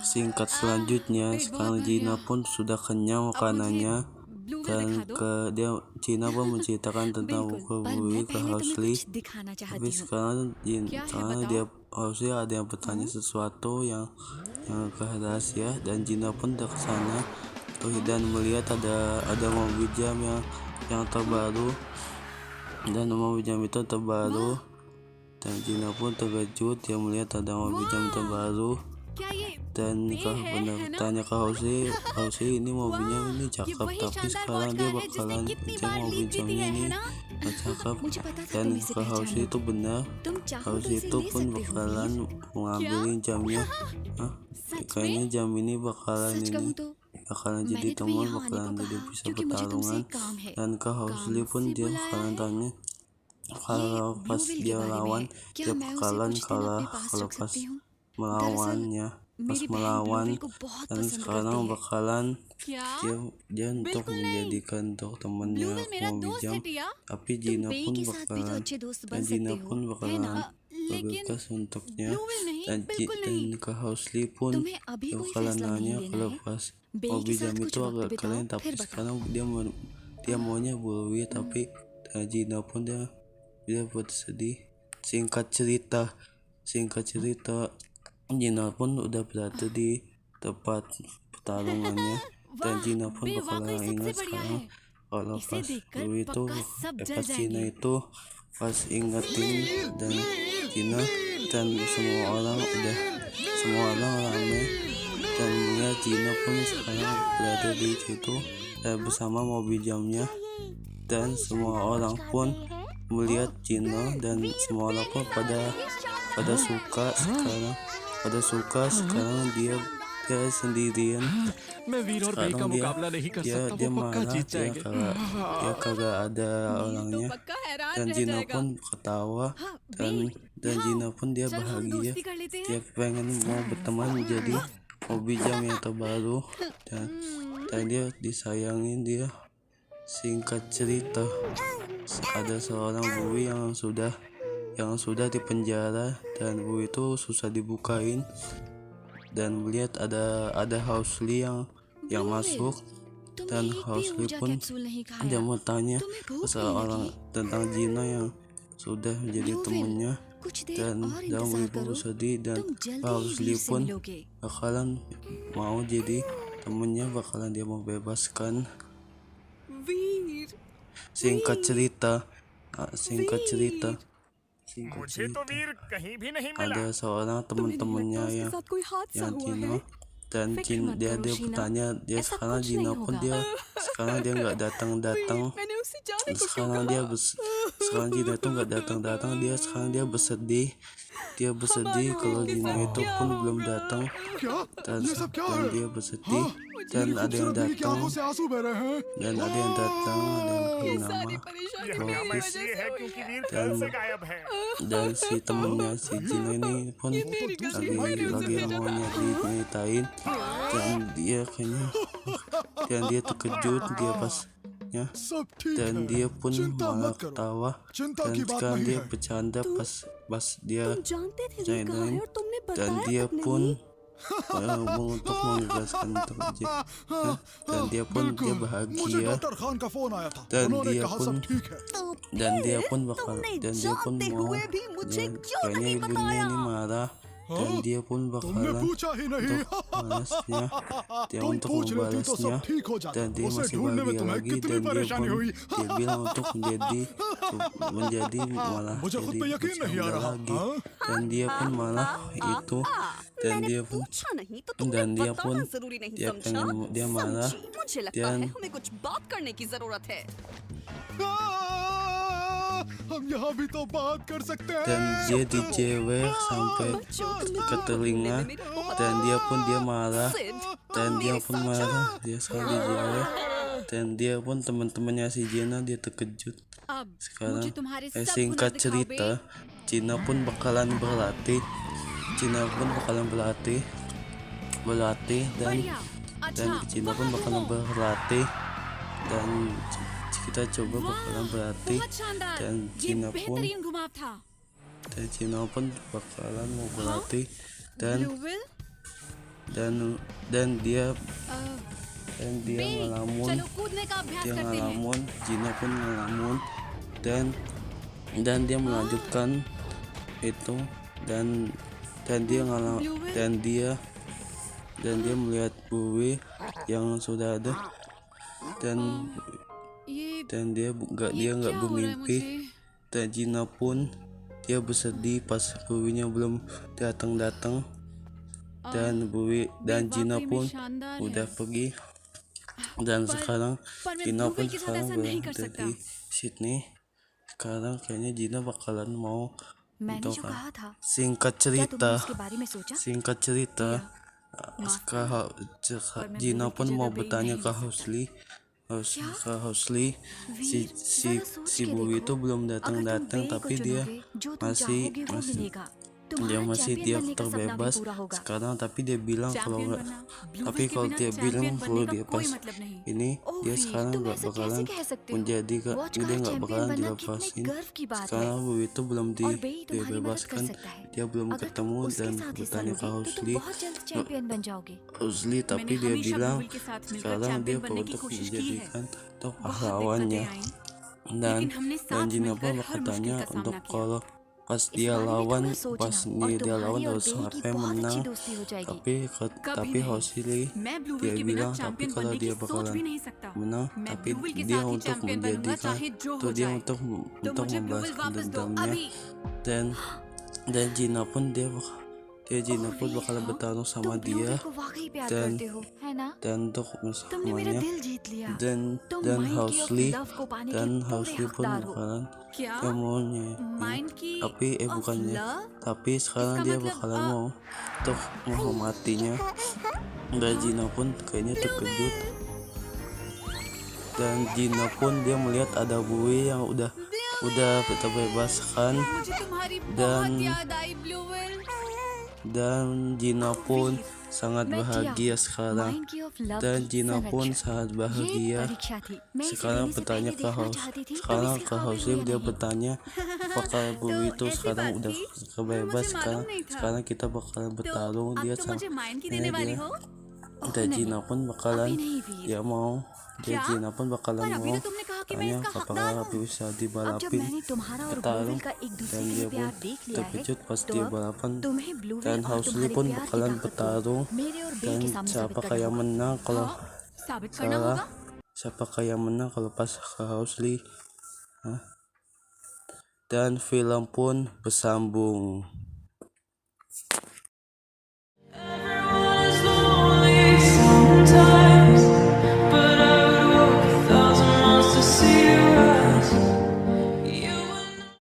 Singkat selanjutnya, sekarang Gina pun sudah kenyang makanannya dan Gina pun menceritakan tentang buku Bluey ke Huxley. Tapi sekarang Huxley ada yang bertanya sesuatu yang rahasia dan Gina pun ke sana dan melihat ada mobil jam yang terbaru dan mobil jam itu terbaru dan Gina pun terkejut dia melihat ada mobil jam terbaru. Dan tanya ke House, ini mobilnya ini cakep, tapi sekarang dia bakalan mobil jamnya ini gak cakep. Dan ke House itu benar, House itu pun bakalan mengambilin jamnya. Kayaknya jam ini bakalan jadi teman, bakalan jadi bisa pertarungan. Dan ke House pun dia bakalan tanya kalau pas dia lawan dia bakalan kalah kalau pas melawan dan sekarang bakalan dia untuk menjadikan untuk temannya mobil jam, tapi Gina pun bakalan bergegas untuknya dan ke Huxley pun dia bakalan nanya kalau pas mobil jam itu agak keren, tapi sekarang dia maunya Bluey, tapi Gina pun dia buat sedih. Singkat cerita Gina pun udah berada di tempat pertarungannya dan Gina pun bakalan ingat sekarang kalau pas Bluey itu pas Gina itu pas ingetin dan Gina dan semua orang rame dan melihat Gina pun sekarang berada di situ bersama mobil jamnya dan semua orang pun melihat Gina dan semua orang pun pada suka sekarang dia sendirian. Sekarang dia marah dia kagak ada orangnya dan Gina pun ketawa dan Gina pun dia bahagia, dia pengen mau berteman menjadi mobil jam yang terbaru dan dia disayangin dia. Singkat cerita, ada seorang Bluey yang sudah dipenjara dan Bluey itu susah dibukain dan melihat ada Huxley yang masuk dan Huxley pun dia mau tanya seseorang tentang Gina yang sudah menjadi temannya dan Bluey pun sedih dan Huxley pun bakalan mau jadi temannya, bakalan dia mau bebaskan. Singkat cerita ada seorang teman-temannya yang Gina dan dia bertanya dia sekarang Gina pun sekarang dia nggak datang sekarang Gina itu nggak datang sekarang dia bersedih kalau Gina itu pun belum datang dan dia bersedih dan ada yang datang ada yang bernama Clovis dan si temennya si Gina ini pun lagi mau nyeritain dan dia terkejut dan dia pun malah ketawa dan sekarang dia bercanda pas dia bercandain dan dia pun untuk mengegaskan dan dia bahagia dan dia pun mau kayaknya ibunya ini marah dan dia pun bakalan untuk membalasnya dan dia masih bahagia lagi dan dia bilang untuk menjadi malah jadi bercanda lagi dan dia pun malah itu dan dia marah dan dia dijewer sampai ke telinga dan dia marah dia sekali dijewer dan dia pun teman-temannya si Gina dia terkejut. Sekarang singkat cerita Gina pun bakalan berlatih dan kita coba bakalan berlatih dan Gina pun bakalan mau berlatih dan dan dia बे, ngelamun, चलो कूदने का अभ्यास करते हैं। Gina pun ngelamun dan dia melanjutkan itu dan dia ngalam Bluewell, dan dia melihat Bluey yang sudah ada dan ये dia nggak क्या हो रहा है bermimpi. मुझे? Dan Gina pun dia bersedih pas Bluey-nya belum datang dan बे Gina वाकई में pun शानदार udah है, pergi dan sekarang पर मैं Gina pun ब्लूवेल के साथ ऐसा नहीं कर berada सकता। di Sydney. Sekarang kayaknya Gina bakalan mau मैंने itu जो kan. कहा था, Singkat क्या तुमने cerita उसके बारे में सोचा? Singkat cerita, माफ Kak पर मैं Gina ब्लूवेल की pun जगह mau पे bertanya नहीं ke रह सकता। Housley, वीर, जरा सोच si के Bluey itu देखो, belum अगर तुम datang बेल को tapi dia चुनोगे, जो तुम masih चाहोगे वो मिलेगा। dia तुम्हारा masih चैंपियन dia बनने का सपना भी terbebas पूरा होगा। sekarang tapi dia bilang kalau champion nggak बनना, tapi ब्लूवेल के kalau बिना dia bilang चैंपियन बनने kalau का dia कोई pas मतलब नहीं। ini ओ dia वीर, sekarang तुम nggak ऐसा bakalan कैसे कह सकते हो? menjadi वॉच dia का nggak चैंपियन bakalan बनना कितने dilepasin गर्व की बात है। sekarang Bluey itu belum और बेई तुम्हारी मदद कर dibebaskan सकता है। dia belum अगर तुम ketemu उसके dan साथ हिस्सा bertanya ke लोगे, तो तुम Housley बहुत जल्द चैंपियन बन जाओगे। tapi मैंने dia हमेशा bilang ब्लूवेल के साथ मिलकर sekarang dia चैंपियन बनने की untuk कोशिश की है। menjadikan untuk बहुत pahlawannya दिक्कतें आईं, dan लेकिन हमने साथ Gina मिलकर pun हर मुश्किल katanya का untuk सामना किया। kalau pas इस dia बारे में lawan थोड़ा सोचना और dia lawan तुम्हारी और harus बेई की sampai बहुत अच्छी menang दोस्ती हो जाएगी। कभी tapi नहीं। Housley मैं ब्लूवेल dia के बिना bilang tapi चैंपियन kalau बनने की dia सोच bakalan भी नहीं सकता। menang मैं tapi ब्लूवेल के dia साथ ही untuk चैंपियन बनूंगा menjadikan चाहे जो atau हो dia जाए। untuk तो मुझे ब्लूवेल membalaskan वापस दो dendamnya अभी। dan Gina pun Gina pun वीर, bakalan bertarung तुम sama ब्लूवेल dia को वाकई प्यार dan करते हो, है ना? untuk तुमने मेरा semuanya दिल जीत लिया। dan तुम dan माइंड की ऑफ Housley लव को पाने के पूरे Housley pun हकदार हो। bakalan क्या? dia maunya माइंड की tapi of bukannya love? tapi sekarang इसका dia मतलब bakalan mau untuk menghormatinya dan Gina pun kayaknya terkejut dan Gina pun dia melihat ada Bluey yang udah terbebaskan मुझे तुम्हारी dan बहुत याद आई ब्लूवेल। Gina pun sangat मैं bahagia टिया, sekarang mind की of love dan की Gina pun संरक्षक। sangat ये bahagia परीक्षा थी, मैं इसे sekarang देने से bertanya पहले ke देखना चाहती थी तुम sekarang इसके ke काबिल हो Housley या dia नहीं। bertanya apakah Bluey itu ऐसी sekarang बात udah थी? kebebas मुझे मालूम sekarang नहीं था। sekarang kita bakalan तो bertarung अब dia तो sama मुझे माइंड की ini देने वाली dia हो? ओह dan नहीं, Gina pun bakalan अभी नहीं वीर। dia mau क्या? Gina pun bakalan पर अभी mau तो तुमने कहा कि मैं tanya इसका apakah हकदार Rapi हूँ। bisa अब जब dibalapin मैंने तुम्हारा और bertarung ब्लूवेल का एक दूसरे dan के dia लिए pun प्यार देख लिया है, terkejut pas तो dia अब balapan तुम्हें ब्लूवेल dan और Housley तुम्हारे pun प्यार की bakalan ताकत को bertarung मेरे और बेई dan के सामने साबित siapakah करना yang होगा। menang kalau हाँ, साबित करना salah होगा। siapakah yang menang kalau pas ke Housley. Hah? Dan film pun bersambung.